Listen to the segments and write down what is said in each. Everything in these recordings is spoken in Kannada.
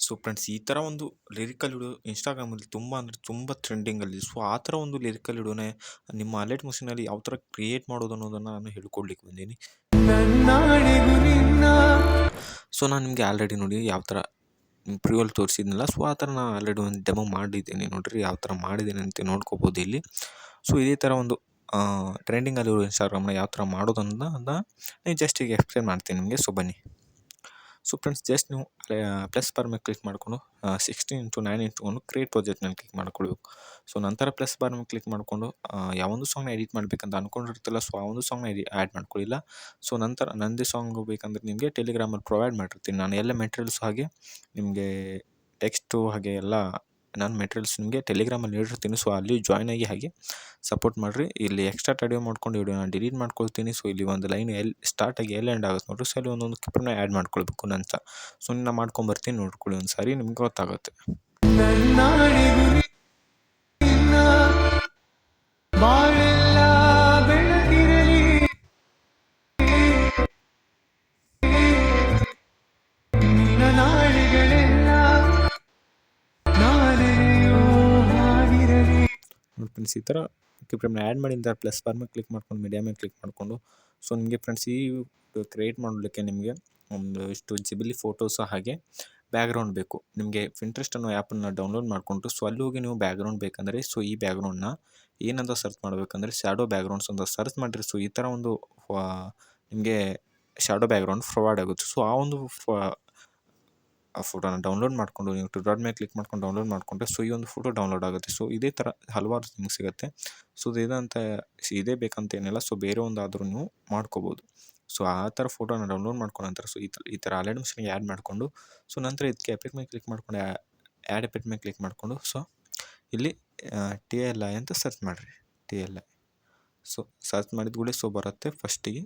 ಸೊ ಫ್ರೆಂಡ್ಸ್ ಈ ಥರ ಒಂದು ಲಿರಿಕಲ್ ವಿಡಿಯೋ ಇನ್‌ಸ್ಟಾಗ್ರಾಮಲ್ಲಿ ತುಂಬ ಅಂದರೆ ತುಂಬ ಟ್ರೆಂಡಿಂಗಲ್ಲಿ. ಸೊ ಆ ಥರ ಒಂದು ಲಿರಿಕಲ್ ವಿಡಿಯೋನೇ ನಿಮ್ಮ ಅಲರ್ಟ್ ಮಷೀನಲ್ಲಿ ಯಾವ ಥರ ಕ್ರಿಯೇಟ್ ಮಾಡೋದು ಅನ್ನೋದನ್ನು ನಾನು ಹೇಳ್ಕೊಡ್ಲಿಕ್ಕೆ ಬಂದೀನಿ. ಸೊ ನಾನು ನಿಮಗೆ ಆಲ್ರೆಡಿ ನೋಡಿ ಯಾವ ಥರ ಪ್ರಿವಲ್ಲಿ ತೋರಿಸಿದ್ನಲ್ಲ, ಸೊ ಆ ಥರ ನಾನು ಆಲ್ರೆಡಿ ಒಂದು ಡೆಮೋ ಮಾಡಿದ್ದೀನಿ ನೋಡಿರಿ, ಯಾವ ಥರ ಮಾಡಿದ್ದೀನಿ ಅಂತ ನೋಡ್ಕೋಬೋದು ಇಲ್ಲಿ. ಸೊ ಇದೇ ಥರ ಒಂದು ಟ್ರೆಂಡಿಂಗಲ್ಲಿರೋ ಇನ್‌ಸ್ಟಾಗ್ರಾಮ್ನ ಯಾವ ಥರ ಮಾಡೋದನ್ನ ನಾನು ಜಸ್ಟ್ ಈಗ ಎಕ್ಸ್ಪ್ಲೇನ್ ಮಾಡ್ತೀನಿ ನಿಮಗೆ. ಸೊ ಬನ್ನಿ. ಸೊ ಫ್ರೆಂಡ್ಸ್ ಜಸ್ಟ್ ನೀವು ಪ್ಲಸ್ ಬಾರ್ ಮೇಲೆ ಕ್ಲಿಕ್ ಮಾಡಿಕೊಂಡು 16:9 ಕ್ರಿಯೇಟ್ ಪ್ರಾಜೆಕ್ಟ್ ಮೇಲೆ ಕ್ಲಿಕ್ ಮಾಡ್ಕೊಳ್ಬೇಕು. ಸೊ ನಂತರ ಪ್ಲಸ್ ಬಾರ್ ಮೇಲೆ ಕ್ಲಿಕ್ ಮಾಡಿಕೊಂಡು ಯಾವೊಂದು ಸಾಂಗ್ನ ಎಡಿಟ್ ಮಾಡಬೇಕಂತ ಅಂದ್ಕೊಂಡಿರ್ತಿಲ್ಲ, ಸೊ ಆ ಒಂದು ಸಾಂಗ್ನ ಆ್ಯಡ್ ಮಾಡ್ಕೊಳ್ಳಿಲ್ಲ. ಸೊ ನಂತರ ನನ್ನದೇ ಸಾಂಗ್ ಬೇಕಂದ್ರೆ ನಿಮಗೆ ಟೆಲಿಗ್ರಾಮಲ್ಲಿ ಪ್ರೊವೈಡ್ ಮಾಡಿರ್ತೀನಿ ನಾನು ಎಲ್ಲ ಮೆಟೀರಿಯಲ್ಸ್, ಹಾಗೆ ನಿಮಗೆ ಟೆಕ್ಸ್ಟು ಹಾಗೆ ಎಲ್ಲ ನಾನು ಮೆಟೀರಿಯಲ್ಸ್ ನಿಮಗೆ ಟೆಲಿಗ್ರಾಮಲ್ಲಿ ನೀಡಿರ್ತೀನಿ. ಸೊ ಅಲ್ಲಿ ಜಾಯ್ನ್ ಆಗಿ ಹಾಗೆ ಸಪೋರ್ಟ್ ಮಾಡಿರಿ. ಇಲ್ಲಿ ಎಕ್ಸ್ಟ್ರಾ ಆಡಿಯೋ ಮಾಡ್ಕೊಂಡು ವಿಡಿಯೋನ ಡಿಲೀಟ್ ಮಾಡ್ಕೊಳ್ತೀನಿ. ಸೊ ಇಲ್ಲಿ ಒಂದು ಲೈನ್ ಎಲ್ಲಿ ಸ್ಟಾರ್ಟ್ ಆಗಿ ಎಲ್ಲಿ ಎಂಡ್ ಆಗುತ್ತೆ ನೋಡಿರಿ, ಸೊ ಅಲ್ಲಿ ಒಂದೊಂದು ಕ್ಲಿಪ್ಪನ್ನ ಆ್ಯಡ್ ಮಾಡ್ಕೊಳ್ಬೇಕು ನಂತರ. ಸೊ ನಾನು ಮಾಡ್ಕೊಂಬರ್ತೀನಿ, ನೋಡ್ಕೊಳ್ಳಿ ಒಂದು ಸಾರಿ, ನಿಮ್ಗೆ ಗೊತ್ತಾಗುತ್ತೆ. ಫ್ರೆಂಡ್ಸ್ ಈ ಥರ ಕ್ಲಿಪ್ನ ಆ್ಯಡ್ ಮಾಡಿದ ಪ್ಲಸ್ ಬಾರ್ ಮೇಲೆ ಕ್ಲಿಕ್ ಮಾಡ್ಕೊಂಡು ಮೀಡಿಯಾ ಮೇಲೆ ಕ್ಲಿಕ್ ಮಾಡಿಕೊಂಡು, ಸೊ ನಿಮಗೆ ಫ್ರೆಂಡ್ಸ್ ಈ ಕ್ರಿಯೇಟ್ ಮಾಡಲಿಕ್ಕೆ ನಿಮಗೆ ಒಂದು ಇಷ್ಟು ಜಿಬಿಲಿ ಫೋಟೋಸು ಹಾಗೆ ಬ್ಯಾಕ್ಗ್ರೌಂಡ್ ಬೇಕು. ನಿಮಗೆ ಪಿಂಟ್ರೆಸ್ಟ್ ಅನ್ನೋ ಆ್ಯಪನ್ನು ಡೌನ್ಲೋಡ್ ಮಾಡಿಕೊಂಡು, ಸೊ ಅಲ್ಲಿ ಹೋಗಿ ನೀವು ಬ್ಯಾಕ್ಗ್ರೌಂಡ್ ಬೇಕಂದರೆ, ಸೊ ಈ ಬ್ಯಾಕ್ಗ್ರೌಂಡ್ನ ಏನಂತ ಸರ್ಚ್ ಮಾಡಬೇಕಂದ್ರೆ ಶ್ಯಾಡೋ ಬ್ಯಾಕ್ಗ್ರೌಂಡ್ಸ್ ಅಂತ ಸರ್ಚ್ ಮಾಡಿರಿ. ಸೊ ಈ ಥರ ಒಂದು ನಿಮಗೆ ಶ್ಯಾಡೋ ಬ್ಯಾಕ್ಗ್ರೌಂಡ್ ಪ್ರೊವೈಡ್ ಆಗುತ್ತೆ. ಸೊ ಆ ಒಂದು ಆ ಫೋಟೋನ ಡೌನ್ಲೋಡ್ ಮಾಡಿಕೊಂಡು ನೀವು ಟು ಡಾಟ್ ಮೇಲೆ ಕ್ಲಿಕ್ ಮಾಡ್ಕೊಂಡು ಡೌನ್ಲೋಡ್ ಮಾಡಿಕೊಂಡ್ರೆ, ಸೊ ಈ ಒಂದು ಫೋಟೋ ಡೌನ್ಲೋಡ್ ಆಗುತ್ತೆ. ಸೊ ಇದೇ ಥರ ಹಲವಾರು ಥಿಂಗ್ಸ್ ಸಿಗುತ್ತೆ. ಸೊ ಇದೇ ಬೇಕಂತ ಏನಿಲ್ಲ, ಸೊ ಬೇರೆ ಒಂದಾದರೂ ನೀವು ಮಾಡ್ಕೋಬೋದು. ಸೊ ಆ ಥರ ಫೋಟೋನ ಡೌನ್ಲೋಡ್ ಮಾಡ್ಕೊಂಡ ನಂತರ ಸೊ ಈ ಥರ ಅಲರ್ಟ್ ಮಷೀನ್ಗೆ ಆ್ಯಡ್ ಮಾಡಿಕೊಂಡು, ಸೊ ನಂತರ ಇದಕ್ಕೆ ಎಫೆಕ್ಟ್ ಮೇಲೆ ಕ್ಲಿಕ್ ಮಾಡ್ಕೊಂಡು ಆ್ಯಡ್ ಎಫೆಕ್ಟ್ ಮೇಲೆ ಕ್ಲಿಕ್ ಮಾಡಿಕೊಂಡು, ಸೊ ಇಲ್ಲಿ TLI ಅಂತ ಸರ್ಚ್ ಮಾಡಿರಿ. TLI ಸೊ ಸರ್ಚ್ ಮಾಡಿದ ಕೂಡಲೇ ಸೊ ಬರುತ್ತೆ. ಫಸ್ಟಿಗೆ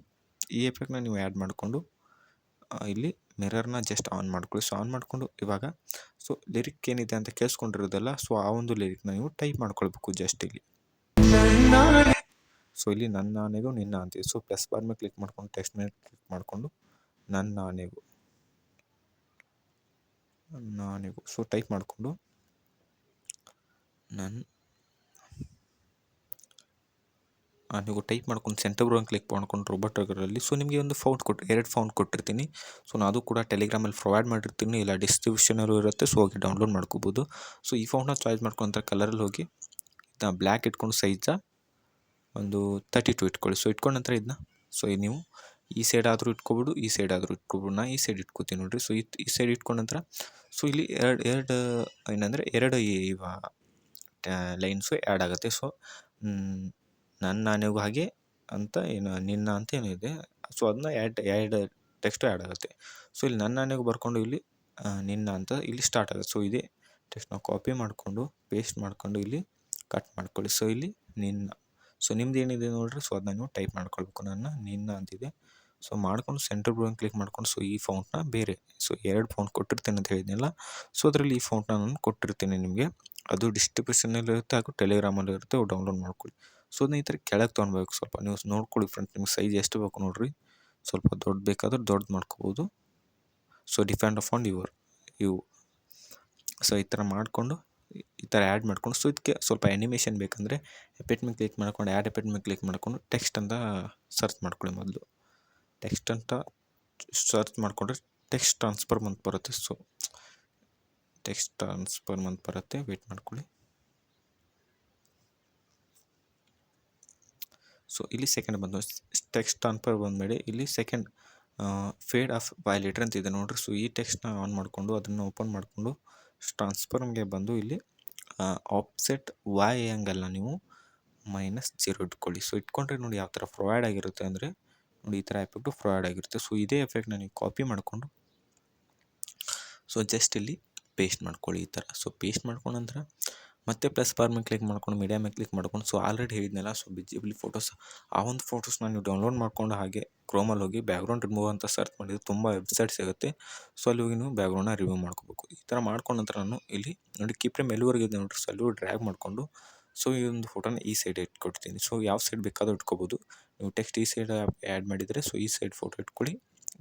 ಈ ಎಫೆಕ್ಟ್ನ ನೀವು ಆ್ಯಡ್ ಮಾಡಿಕೊಂಡು ಇಲ್ಲಿ ಮಿರರ್ನ ಜಸ್ಟ್ ಆನ್ ಮಾಡ್ಕೊಳ್ಳಿ. ಸೊ ಆನ್ ಮಾಡಿಕೊಂಡು ಇವಾಗ ಸೊ ಲಿರಿಕ್ ಏನಿದೆ ಅಂತ ಕೇಳಿಸ್ಕೊಂಡಿರೋದಲ್ಲ, ಸೊ ಆ ಒಂದು ಲಿರಿಕ್ನ ನೀವು ಟೈಪ್ ಮಾಡ್ಕೊಳ್ಬೇಕು ಜಸ್ಟ್ ಇಲ್ಲಿ. ಸೊ ಇಲ್ಲಿ ನನ್ನ ಆನೆಗೂ ನಿನ್ನ ಅಂತೀವಿ. ಸೊ ಪ್ಲಸ್ ಬಾರ್ ಮೇಲೆ ಕ್ಲಿಕ್ ಮಾಡ್ಕೊಂಡು ಟೆಕ್ಸ್ಟ್ ಮೇಲೆ ಕ್ಲಿಕ್ ಮಾಡಿಕೊಂಡು ನನ್ನ ಆನೆಗೂ ಸೊ ಟೈಪ್ ಮಾಡಿಕೊಂಡು ನೀವು ಟೈಪ್ ಮಾಡ್ಕೊಂಡು ಸೆಂಟರ್ ಬ್ರೌನ್ ಕ್ಲಿಕ್ ಮಾಡ್ಕೊಂಡು ರೋಬೋಟ್ ಟ್ರಿಗರಲ್ಲಿ ಸೊ ನಿಮಗೆ ಒಂದು ಎರಡು ಫೌಂಡ್ ಕೊಟ್ಟಿರ್ತೀನಿ. ಸೊ ನಾನು ಅದು ಕೂಡ ಟೆಲಿಗ್ರಾಮಲ್ಲಿ ಪ್ರೊವೈಡ್ ಮಾಡಿರ್ತೀನಿ, ಇಲ್ಲ ಡಿಸ್ಕ್ರಿಪ್ಷನಲ್ಲೂ ಇರುತ್ತೆ. ಸೊ ಹೋಗಿ ಡೌನ್ಲೋಡ್ ಮಾಡ್ಕೋಬೋದು. ಸೊ ಈ ಫೌಂಡ್ನ ಚಾಯ್ಸ್ ಮಾಡ್ಕೊಂತ ಕಲರಲ್ಲಿ ಹೋಗಿ ಬ್ಲ್ಯಾಕ್ ಇಟ್ಕೊಂಡು ಸೈಜ ಒಂದು 32 ಇಟ್ಕೊಳ್ಳಿ. ಸೊ ಇಟ್ಕೊಂಡ ನಂತರ ಇದನ್ನ ಸೊ ನೀವು ಈ ಸೈಡ್ ಆದರೂ ಇಟ್ಕೊಬೋದು, ಈ ಸೈಡ್ ಆದರೂ ಇಟ್ಕೊಬೋದು. ನಾ ಈ ಸೈಡ್ ಇಟ್ಕೋತೀನಿ ನೋಡಿರಿ. ಸೊ ಈ ಸೈಡ್ ಇಟ್ಕೊಂಡ ನಂತರ ಸೊ ಇಲ್ಲಿ ಎರಡು ಇವ ಲೈನ್ಸು ಆ್ಯಡ್ ಆಗುತ್ತೆ. ಸೊ ನನ್ನ ಆನೆಗೂ ಹಾಗೆ ಅಂತ ನಿನ್ನ ಅಂತ ಏನಿದೆ, ಸೊ ಅದನ್ನ ಎರಡು ಟೆಕ್ಸ್ಟು ಆ್ಯಡ್ ಆಗುತ್ತೆ. ಸೊ ಇಲ್ಲಿ ನನ್ನ ಆನೆಗೂ ಬರ್ಕೊಂಡು ಇಲ್ಲಿ ನಿನ್ನ ಅಂತ ಇಲ್ಲಿ ಸ್ಟಾರ್ಟ್ ಆಗುತ್ತೆ. ಸೊ ಇದೇ ಟೆಕ್ಸ್ಟ್ನ ಕಾಪಿ ಮಾಡಿಕೊಂಡು ಪೇಸ್ಟ್ ಮಾಡ್ಕೊಂಡು ಇಲ್ಲಿ ಕಟ್ ಮಾಡ್ಕೊಳ್ಳಿ. ಸೊ ಇಲ್ಲಿ ನಿನ್ನ, ಸೊ ನಿಮ್ದು ಏನಿದೆ ನೋಡಿರಿ, ಸೊ ಅದನ್ನ ನೀವು ಟೈಪ್ ಮಾಡ್ಕೊಳ್ಬೇಕು. ನಿನ್ನ ಅಂತಿದೆ. ಸೊ ಮಾಡ್ಕೊಂಡು ಸೆಂಟರ್ ಬ್ರೌನ್ ಕ್ಲಿಕ್ ಮಾಡ್ಕೊಂಡು ಸೊ ಈ ಫೌಂಟ್ನ ಬೇರೆ ಸೊ 2 ಫೌಂಟ್ ಕೊಟ್ಟಿರ್ತೀನಿ ಅಂತ ಹೇಳಿದ್ನಲ್ಲ, ಸೊ ಅದರಲ್ಲಿ ಈ ಫೌಂಟ್ನ ನಾನು ಕೊಟ್ಟಿರ್ತೀನಿ ನಿಮಗೆ. ಅದು ಡಿಸ್ಕ್ರಿಪ್ಷನಲ್ಲಿ ಇರುತ್ತೆ ಹಾಗೂ ಟೆಲಿಗ್ರಾಮಲ್ಲಿ ಇರುತ್ತೆ, ಡೌನ್ಲೋಡ್ ಮಾಡ್ಕೊಳ್ಳಿ. ಸೊ ಅದನ್ನ ಈ ಥರ ಕೆಳಗೆ ತೊಗೊಳ್ಬೇಕು. ಸ್ವಲ್ಪ ನೀವು ನೋಡ್ಕೊಳ್ಳಿ ಫ್ರೆಂಡ್ಸ್, ನಿಮ್ಗೆ ಸೈಜ್ ಎಷ್ಟು ಬೇಕು ನೋಡಿರಿ. ಸ್ವಲ್ಪ ದೊಡ್ಡ ಬೇಕಾದ್ರೆ ದೊಡ್ಡದು ಮಾಡ್ಕೋಬೋದು. ಸೊ ಡಿಪೆಂಡ್ ಅಪಾನ್ ಇವು ಸೊ ಈ ಥರ ಮಾಡಿಕೊಂಡು ಈ ಥರ ಆ್ಯಡ್ ಮಾಡ್ಕೊಂಡು, ಸೊ ಇದಕ್ಕೆ ಸ್ವಲ್ಪ ಆ್ಯನಿಮೇಷನ್ ಬೇಕಂದರೆ ಎಫೆಕ್ಟ್ ಮೇಲೆ ಕ್ಲಿಕ್ ಮಾಡ್ಕೊಂಡು ಆ್ಯಡ್ ಎಫೆಕ್ಟ್ ಮೇಲೆ ಕ್ಲಿಕ್ ಮಾಡ್ಕೊಂಡು ಟೆಕ್ಸ್ಟ್ ಅಂತ ಸರ್ಚ್ ಮಾಡ್ಕೊಳ್ಳಿ. ಮೊದಲು ಟೆಕ್ಸ್ಟ್ ಅಂತ ಸರ್ಚ್ ಮಾಡಿಕೊಂಡ್ರೆ ಟೆಕ್ಸ್ಟ್ ಟ್ರಾನ್ಸ್ಫರ್ ಅಂತ ಬರುತ್ತೆ. ಸೊ ಟೆಕ್ಸ್ಟ್ ಟ್ರಾನ್ಸ್ಫರ್ ಅಂತ ಬರುತ್ತೆ, ವೇಟ್ ಮಾಡ್ಕೊಳ್ಳಿ. ಸೊ ಇಲ್ಲಿ ಸೆಕೆಂಡ್ ಬಂದು ಟೆಕ್ಸ್ಟ್ ಟ್ರಾನ್ಸ್ಫರ್ ಬಂದಮೇಲೆ ಇಲ್ಲಿ ಸೆಕೆಂಡ್ ಫೇಡ್ ಆಫ್ ವೈಲೇಟರ್ ಅಂತ ಇದೆ ನೋಡಿರಿ. ಸೊ ಈ ಟೆಕ್ಸ್ಟ್ನ ಆನ್ ಮಾಡಿಕೊಂಡು ಅದನ್ನು ಓಪನ್ ಮಾಡಿಕೊಂಡು ಟ್ರಾನ್ಸ್ಫರ್ಮ್ಗೆ ಬಂದು ಇಲ್ಲಿ ಆಫ್ಸೆಟ್ Y ಆ್ಯಂಗಲ್ನ ನೀವು -0 ಇಟ್ಕೊಳ್ಳಿ. ಸೊ ಇಟ್ಕೊಂಡ್ರೆ ನೋಡಿ ಯಾವ ಥರ ಪ್ರೊವೈಡ್ ಆಗಿರುತ್ತೆ ಅಂದರೆ ನೋಡಿ, ಈ ಥರ ಎಫೆಕ್ಟು ಪ್ರೊವೈಡ್ ಆಗಿರುತ್ತೆ. ಸೊ ಇದೇ ಎಫೆಕ್ಟ್ನ ನೀವು ಕಾಪಿ ಮಾಡಿಕೊಂಡು ಸೊ ಜಸ್ಟ್ ಇಲ್ಲಿ ಪೇಸ್ಟ್ ಮಾಡ್ಕೊಳ್ಳಿ ಈ ಥರ. ಸೊ ಪೇಸ್ಟ್ ಮಾಡ್ಕೊಂಡ ನಂತರ ಮತ್ತೆ ಪ್ಲಸ್ ಬಾರ್ ಮೇಲೆ ಕ್ಲಿಕ್ ಮಾಡ್ಕೊಂಡು ಮೀಡಿಯಾ ಮೇಲೆ ಕ್ಲಿಕ್ ಮಾಡ್ಕೊಂಡು, ಸೊ ಆಲ್ರೆಡಿ ಹೇಳಿದ್ನಲ್ಲ, ಸೊ ವಿಜಿಬಲ್ ಫೋಟೋಸ್ ಆ ಒಂದು ಫೋಟೋಸ್ನ ನೀವು ಡೌನ್ಲೋಡ್ ಮಾಡ್ಕೊಂಡು ಹಾಗೆ ಕ್ರೋಮಲ್ಲಿ ಹೋಗಿ ಬ್ಯಾಕ್ಗ್ರೌಂಡ್ ರಿಮೂವ್ ಅಂತ ಸರ್ಚ್ ಮಾಡಿದ್ರೆ ತುಂಬ ವೆಬ್ಸೈಟ್ ಸಿಗುತ್ತೆ. ಸೊ ಅಲ್ಲಿ ಹೋಗಿ ನೀವು ಬ್ಯಾಕ್ಗ್ರೌಂಡ್ನ ರಿಮೂವ್ ಮಾಡ್ಕೋಬೇಕು. ಈ ಥರ ಮಾಡ್ಕೊಂಡ ನಂತರ ನಾನು ಇಲ್ಲಿ ನೋಡಿ ಕೀಪ್ರೇಮ್ ಎಲ್ಲಿವರೆಗೆ ಇದೆ ನೋಡಿರಿ, ಸೊ ಅಲ್ಲಿ ಡ್ರ್ಯಾಗ್ ಮಾಡಿಕೊಂಡು ಸೊ ಈ ಒಂದು ಫೋಟೋನ ಈ ಸೈಡ್ ಇಟ್ಕೊಡ್ತೀನಿ. ಸೊ ಯಾವ ಸೈಡ್ ಬೇಕಾದರೂ ಇಟ್ಕೋಬೋದು. ನೀವು ಟೆಕ್ಸ್ಟ್ ಈ ಸೈಡ್ ಆ್ಯಡ್ ಮಾಡಿದರೆ ಸೊ ಈ ಸೈಡ್ ಫೋಟೋ ಇಟ್ಕೊಳ್ಳಿ,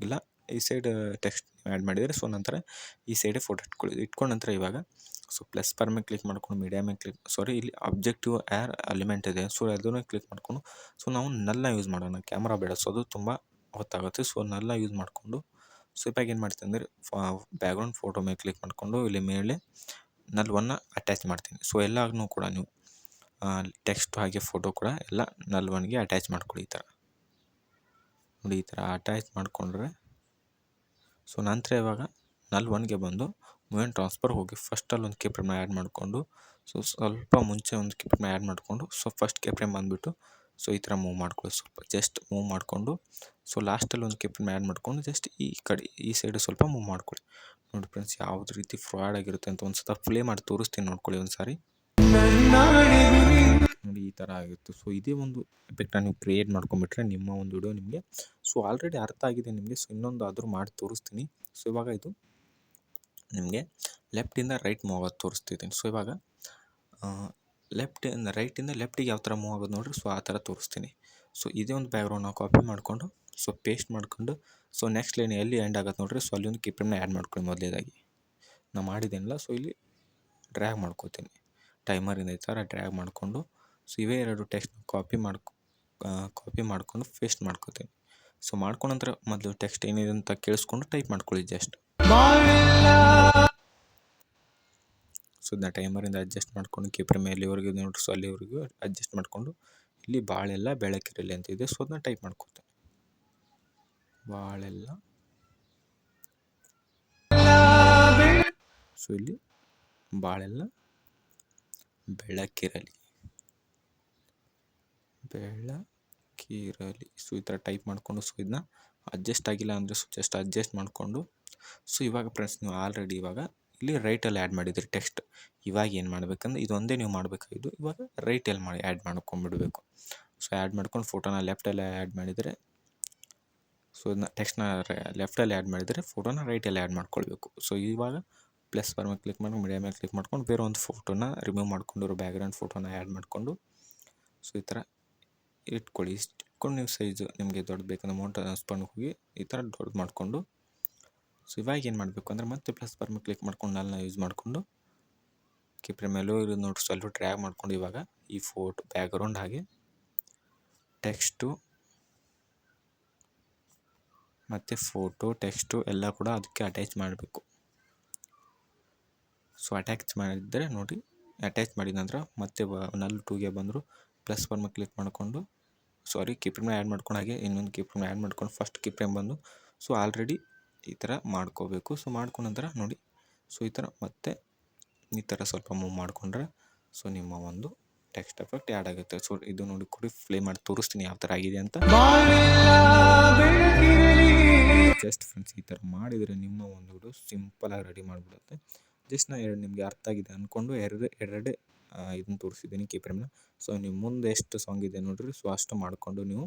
ಇಲ್ಲ ಈ ಸೈಡ್ ಟೆಕ್ಸ್ಟ್ ಆ್ಯಡ್ ಮಾಡಿದರೆ ಸೊ ನಂತರ ಈ ಸೈಡೇ ಫೋಟೋ ಇಟ್ಕೊಂಡ ನಂತರ ಇವಾಗ ಸೊ ಪ್ಲಸ್ ಪರ್ ಮೇಲೆ ಕ್ಲಿಕ್ ಮಾಡ್ಕೊಂಡು ಮೀಡಿಯಾ ಮೇಲೆ ಇಲ್ಲಿ ಆಬ್ಜೆಕ್ಟಿವ್ ಏರ್ ಎಲಿಮೆಂಟ್ ಇದೆ ಸೊ ಅದನ್ನು ಕ್ಲಿಕ್ ಮಾಡಿಕೊಂಡು ಸೊ ನಾವು ನಲ್ನ ಯೂಸ್ ಮಾಡೋಣ, ಕ್ಯಾಮ್ರಾ ಬೇಡ. ಸೊ ಅದು ತುಂಬ ಹೊತ್ತಾಗುತ್ತೆ. ಸೊ ನಲ್ನ ಯೂಸ್ ಮಾಡಿಕೊಂಡು ಸೊ ಇವಾಗ ಏನು ಮಾಡ್ತೀನಿ ಅಂದರೆ ಬ್ಯಾಕ್ಗ್ರೌಂಡ್ ಫೋಟೋ ಮೇಲೆ ಕ್ಲಿಕ್ ಮಾಡಿಕೊಂಡು ಇಲ್ಲಿ ಮೇಲೆ ನಲ್ವನ್ನು ಅಟ್ಯಾಚ್ ಮಾಡ್ತೀನಿ. ಸೊ ಎಲ್ಲನೂ ಕೂಡ ನೀವು ಟೆಕ್ಸ್ಟ್ ಹಾಗೆ ಫೋಟೋ ಕೂಡ ಎಲ್ಲ ನಲ್ವನ್ಗೆ ಅಟ್ಯಾಚ್ ಮಾಡ್ಕೊಳ್ಳಿ. ಈ ಥರ ನೋಡಿ, ಈ ಥರ ಅಟ್ಯಾಚ್ ಮಾಡಿಕೊಂಡ್ರೆ ಸೊ ನಂತರ ಇವಾಗ ನಲ್ವನ್ಗೆ ಬಂದು ಮೂವ್ ಟ್ರಾನ್ಸ್ಫರ್ ಹೋಗಿ ಫಸ್ಟಲ್ಲಿ ಒಂದು ಕೇಪ್ರೇಮ್ನ ಆ್ಯಡ್ ಮಾಡಿಕೊಂಡು ಸೊ ಸ್ವಲ್ಪ ಮುಂಚೆ ಒಂದು ಕೇಪ್ರೇಮ್ನ ಆ್ಯಡ್ ಮಾಡಿಕೊಂಡು ಸೊ ಫಸ್ಟ್ ಕೇಪ್ರೇಮ್ ಬಂದುಬಿಟ್ಟು ಸೊ ಈ ಥರ ಮೂವ್ ಮಾಡ್ಕೊಳ್ಳಿ. ಸ್ವಲ್ಪ ಜಸ್ಟ್ ಮೂವ್ ಮಾಡಿಕೊಂಡು ಸೊ ಲಾಸ್ಟಲ್ಲಿ ಒಂದು ಕೇಪ್ರೇಮ್ನ ಆ್ಯಡ್ ಮಾಡಿಕೊಂಡು ಜಸ್ಟ್ ಈ ಕಡೆ ಈ ಸೈಡ್ ಸ್ವಲ್ಪ ಮೂವ್ ಮಾಡ್ಕೊಳ್ಳಿ. ನೋಡಿ ಫ್ರೆಂಡ್ಸ್, ಯಾವ್ದು ರೀತಿ ಫ್ರಾಡ್ ಆಗಿರುತ್ತೆ ಅಂತ ಒಂದು ಸಲ ಪ್ಲೇ ಮಾಡಿ ತೋರಿಸ್ತೀನಿ, ನೋಡ್ಕೊಳ್ಳಿ ಒಂದು ಸಾರಿ. ನೋಡಿ ಈ ಥರ ಆಗಿತ್ತು. ಸೊ ಇದೇ ಒಂದು ಎಫೆಕ್ಟನ್ನು ನೀವು ಕ್ರಿಯೇಟ್ ಮಾಡ್ಕೊಂಬಿಟ್ರೆ ನಿಮ್ಮ ಒಂದು ವಿಡಿಯೋ ನಿಮಗೆ ಸೊ ಆಲ್ರೆಡಿ ಅರ್ಥ ಆಗಿದೆ ನಿಮಗೆ. ಸೊ ಇನ್ನೊಂದು ಆದರೂ ಮಾಡಿ ತೋರಿಸ್ತೀನಿ. ಸೊ ಇವಾಗ ಇದು ನಿಮಗೆ ಲೆಫ್ಟಿಂದ ರೈಟ್ ಮೂವ್ ಆಗೋದು ತೋರಿಸ್ತಿದ್ದೀನಿ. ಸೊ ಇವಾಗ ರೈಟಿಂದ ಲೆಫ್ಟಿಗೆ ಯಾವ ಥರ ಮೂವ್ ಆಗೋದು ನೋಡಿರಿ, ಸೊ ಆ ಥರ ತೋರಿಸ್ತೀನಿ. ಸೊ ಇದೇ ಒಂದು ಬ್ಯಾಕ್ಗ್ರೌಂಡ್ ನಾವು ಕಾಪಿ ಮಾಡಿಕೊಂಡು ಸೊ ಪೇಸ್ಟ್ ಮಾಡ್ಕೊಂಡು ಸೊ ನೆಕ್ಸ್ಟ್ ಲೈನ್ ಎಲ್ಲಿ ಎಂಡ್ ಆಗುತ್ತೆ ನೋಡಿರಿ, ಸೊ ಅಲ್ಲಿ ಒಂದು ಕೀಪ್ರೇಮ್ನ ಆ್ಯಡ್ ಮಾಡ್ಕೊಳ್ಳಿ. ಮೊದಲೇದಾಗಿ ನಾನು ಮಾಡಿದ್ದೇನಲ್ಲ ಸೊ ಇಲ್ಲಿ ಡ್ರ್ಯಾಗ್ ಮಾಡ್ಕೋತೀನಿ. ಟೈಮರಿಂದ ಈ ಥರ ಡ್ರ್ಯಾಗ್ ಮಾಡಿಕೊಂಡು ಸೊ ಇವೇ ಎರಡು ಟೆಕ್ಸ್ಟ್ ಕಾಪಿ ಮಾಡಿಕೊಂಡು ಪೇಸ್ಟ್ ಮಾಡ್ಕೋತೀನಿ. ಸೊ ಮಾಡ್ಕೊಂಡ ನಂತರ ಮೊದಲು ಟೆಕ್ಸ್ಟ್ ಏನಿದೆ ಅಂತ ಕೇಳಿಸ್ಕೊಂಡು ಟೈಪ್ ಮಾಡ್ಕೊಳ್ಳಿ ಜಸ್ಟ್. ಸೊ ಇದನ್ನ ಟೈಮರಿಂದ ಅಡ್ಜಸ್ಟ್ ಮಾಡ್ಕೊಂಡು ಕೀಪ್ರೇಮ್ ಎಲ್ಲಿವರೆಗೂ ನೋಡ್ರಿ ಸೊ ಅಲ್ಲಿವರೆಗೂ ಅಡ್ಜಸ್ಟ್ ಮಾಡಿಕೊಂಡು ಇಲ್ಲಿ ಬಾಳೆಲ್ಲ ಬೆಳಕಿರಲಿ ಅಂತ ಇದೆ. ಸೊ ಅದನ್ನ ಟೈಪ್ ಮಾಡ್ಕೋತೀನಿ. ಬಾಳೆಲ್ಲ ಸೊ ಇಲ್ಲಿ ಬಾಳೆಲ್ಲ ಬೆಳಕಿರಲಿ ಸೊ ಈ ಥರ ಟೈಪ್ ಮಾಡಿಕೊಂಡು ಸೊ ಇದನ್ನ ಅಡ್ಜಸ್ಟ್ ಆಗಿಲ್ಲ ಅಂದರೆ ಸೊ ಜಸ್ಟ್ ಅಡ್ಜಸ್ಟ್ ಮಾಡಿಕೊಂಡು ಸೊ ಇವಾಗ ಫ್ರೆಂಡ್ಸ್ ನೀವು ಆಲ್ರೆಡಿ ಇವಾಗ ಇಲ್ಲಿ ರೈಟಲ್ಲಿ ಆ್ಯಡ್ ಮಾಡಿದ್ರಿ ಟೆಕ್ಸ್ಟ್. ಇವಾಗ ಏನು ಮಾಡಬೇಕಂದ್ರೆ ಇದೊಂದೇ ನೀವು ಮಾಡಬೇಕಾಗಿದ್ದು. ಇವಾಗ ರೈಟಲ್ಲಿ ಆ್ಯಡ್ ಮಾಡ್ಕೊಂಡ್ಬಿಡ್ಬೇಕು. ಸೊ ಆ್ಯಡ್ ಮಾಡ್ಕೊಂಡು ಫೋಟೋನ ಲೆಫ್ಟಲ್ಲಿ ಆ್ಯಡ್ ಮಾಡಿದರೆ ಸೊ ಇದನ್ನ ಟೆಕ್ಸ್ಟ್ನ ಲೆಫ್ಟಲ್ಲಿ ಆ್ಯಡ್ ಮಾಡಿದರೆ ಫೋಟೋನ ರೈಟಲ್ಲಿ ಆ್ಯಡ್ ಮಾಡ್ಕೊಳ್ಬೇಕು. ಸೊ ಇವಾಗ ಪ್ಲಸ್ ಬಾರ್ ಮೇಲೆ ಕ್ಲಿಕ್ ಮಾಡಿ ಮೀಡಿಯಾ ಮೇಲೆ ಕ್ಲಿಕ್ ಮಾಡ್ಕೊಂಡು ಬೇರೆ ಒಂದು ಫೋಟೋನ ರಿಮೂವ್ ಮಾಡ್ಕೊಂಡಿರೋ ಬ್ಯಾಕ್ಗ್ರೌಂಡ್ ಫೋಟೋನ ಆ್ಯಡ್ ಮಾಡಿಕೊಂಡು ಸೊ ಈ ಥರ ಇಟ್ಕೊಳ್ಳಿ. ಇಟ್ಕೊಂಡು ನೀವು ಸೈಜು ನಿಮಗೆ ದೊಡ್ಡದು ಬೇಕಂದ್ರೆ ಮೌಂಟ್ ಸ್ಪಂಡ್ಗೆ ಹೋಗಿ ಈ ಥರ ದೊಡ್ಡದು ಮಾಡಿಕೊಂಡು ಸೊ ಇವಾಗ ಏನು ಮಾಡಬೇಕು ಅಂದರೆ ಮತ್ತೆ ಪ್ಲಸ್ ಬಾರ್ ಮೇಲೆ ಕ್ಲಿಕ್ ಮಾಡ್ಕೊಂಡು ನಲ್ನ ಯೂಸ್ ಮಾಡಿಕೊಂಡು ಕೀಪ್ರೇಮ್ ಮೇಲೂ ಇದು ನೋಟ್ಸ್ ಅಲ್ಲೂ ಡ್ರ್ಯಾಗ್ ಮಾಡ್ಕೊಂಡು ಇವಾಗ ಈ ಫೋಟೋ ಬ್ಯಾಕ್ಗ್ರೌಂಡ್ ಹಾಗೆ ಟೆಕ್ಸ್ಟು ಮತ್ತು ಫೋಟೋ ಟೆಕ್ಸ್ಟು ಎಲ್ಲ ಕೂಡ ಅದಕ್ಕೆ ಅಟ್ಯಾಚ್ ಮಾಡಬೇಕು. ಸೊ ಅಟ್ಯಾಚ್ ಮಾಡಿದರೆ ನೋಡಿ, ಅಟ್ಯಾಚ್ ಮಾಡಿದ ನಂತರ ಮತ್ತೆ ನಲ್ 2ಗೆ ಬಂದರು ಪ್ಲಸ್ ಬಾರ್ ಮೇಲೆ ಕ್ಲಿಕ್ ಮಾಡಿಕೊಂಡು ಕೀಪ್ರೇಮ್ನ ಆ್ಯಡ್ ಮಾಡ್ಕೊಂಡು ಹಾಗೆ ಇನ್ನೊಂದು ಕೀಪ್ರೇಮ್ನ ಆ್ಯಡ್ ಮಾಡ್ಕೊಂಡು ಫಸ್ಟ್ ಕೀಪ್ರೇಮ್ ಬಂದು ಸೊ ಆಲ್ರೆಡಿ ಈ ಥರ ಮಾಡ್ಕೋಬೇಕು. ಸೊ ಮಾಡ್ಕೊಂಡ ನಂತರ ನೋಡಿ ಸೊ ಈ ಥರ ಮತ್ತೆ ಈ ಥರ ಸ್ವಲ್ಪ ಮೂವ್ ಮಾಡಿಕೊಂಡ್ರೆ ಸೊ ನಿಮ್ಮ ಒಂದು ಟೆಕ್ಸ್ಟ್ ಎಫೆಕ್ಟ್ ಆ್ಯಡ್ ಆಗುತ್ತೆ. ಸೊ ಇದು ನೋಡಿ ಕೊಡಿ, ಪ್ಲೇ ಮಾಡಿ ತೋರಿಸ್ತೀನಿ ಯಾವ ಥರ ಆಗಿದೆ ಅಂತ. ಜಸ್ಟ್ ಫ್ರೆಂಡ್ಸ್ ಈ ಥರ ಮಾಡಿದರೆ ನಿಮ್ಮ ಒಂದು ವಿಡಿಯೋ ಸಿಂಪಲಾಗಿ ರೆಡಿ ಮಾಡಿಬಿಡುತ್ತೆ. ಜಸ್ಟ್ ನಾನು ನಿಮಗೆ ಅರ್ಥ ಆಗಿದೆ ಅಂದ್ಕೊಂಡು ಎರಡೇ ಇದನ್ನು ತೋರಿಸಿದ್ದೀನಿ ಕೀಪ್ರೇಮ್ನ. ಸೊ ನೀವು ಮುಂದೆ ಎಷ್ಟು ಸಾಂಗ್ ಇದೆ ನೋಡಿರಿ ಸೊ ಅಷ್ಟು ಮಾಡಿಕೊಂಡು ನೀವು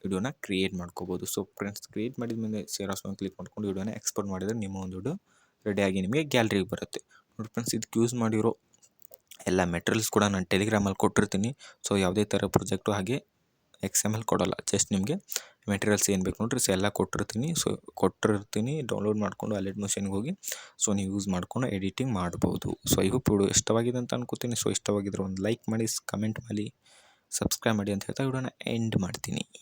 ವಿಡಿಯೋನ ಕ್ರಿಯೇಟ್ ಮಾಡ್ಕೋಬೋದು. ಸೊ ಫ್ರೆಂಡ್ಸ್ ಕ್ರಿಯೇಟ್ ಮಾಡಿದ ಮೇಲೆ ಶೇರ್ ಆಪ್ಷನ್ ಕ್ಲಿಕ್ ಮಾಡ್ಕೊಂಡು ವಿಡಿಯೋನ ಎಕ್ಸ್ಪೋರ್ಟ್ ಮಾಡಿದರೆ ನಿಮ್ಮ ಒಂದು ವಿಡಿಯೋ ರೆಡಿಯಾಗಿ ನಿಮಗೆ ಗ್ಯಾಲರಿಗೆ ಬರುತ್ತೆ. ನೋಡಿ ಫ್ರೆಂಡ್ಸ್, ಇದಕ್ಕೆ ಯೂಸ್ ಮಾಡಿರೋ ಎಲ್ಲ ಮೆಟೀರಿಯಲ್ಸ್ ಕೂಡ ನಾನು ಟೆಲಿಗ್ರಾಮಲ್ಲಿ ಕೊಟ್ಟಿರ್ತೀನಿ. ಸೊ ಯಾವುದೇ ಥರ ಪ್ರಾಜೆಕ್ಟು ಹಾಗೆ XML ಕೊಡೋಲ್ಲ, ಜಸ್ಟ್ ನಿಮಗೆ ಮೆಟೀರಿಯಲ್ಸ್ ಏನು ಬೇಕು ನೋಡಿರಿ ಸೊ ಎಲ್ಲ ಕೊಟ್ಟಿರ್ತೀನಿ. ಡೌನ್ಲೋಡ್ ಮಾಡಿಕೊಂಡು ಅಲೆಟ್ ಮಷೀನ್ಗೆ ಹೋಗಿ ಸೊ ನೀವು ಯೂಸ್ ಮಾಡಿಕೊಂಡು ಎಡಿಟಿಂಗ್ ಮಾಡ್ಬೋದು. ಸೊ ಈ ವಿಡಿಯೋ ಇಷ್ಟವಾಗಿದೆ ಅಂತ ಅನ್ಕೋತೀನಿ. ಸೊ ಇಷ್ಟವಾಗಿದ್ರೆ ಒಂದು ಲೈಕ್ ಮಾಡಿ, ಕಮೆಂಟ್ ಮಾಡಿ, ಸಬ್ಸ್ಕ್ರೈಬ್ ಮಾಡಿ ಅಂತ ಹೇಳ್ತಾ ವಿಡಿಯೋನ ಎಂಡ್ ಮಾಡ್ತೀನಿ.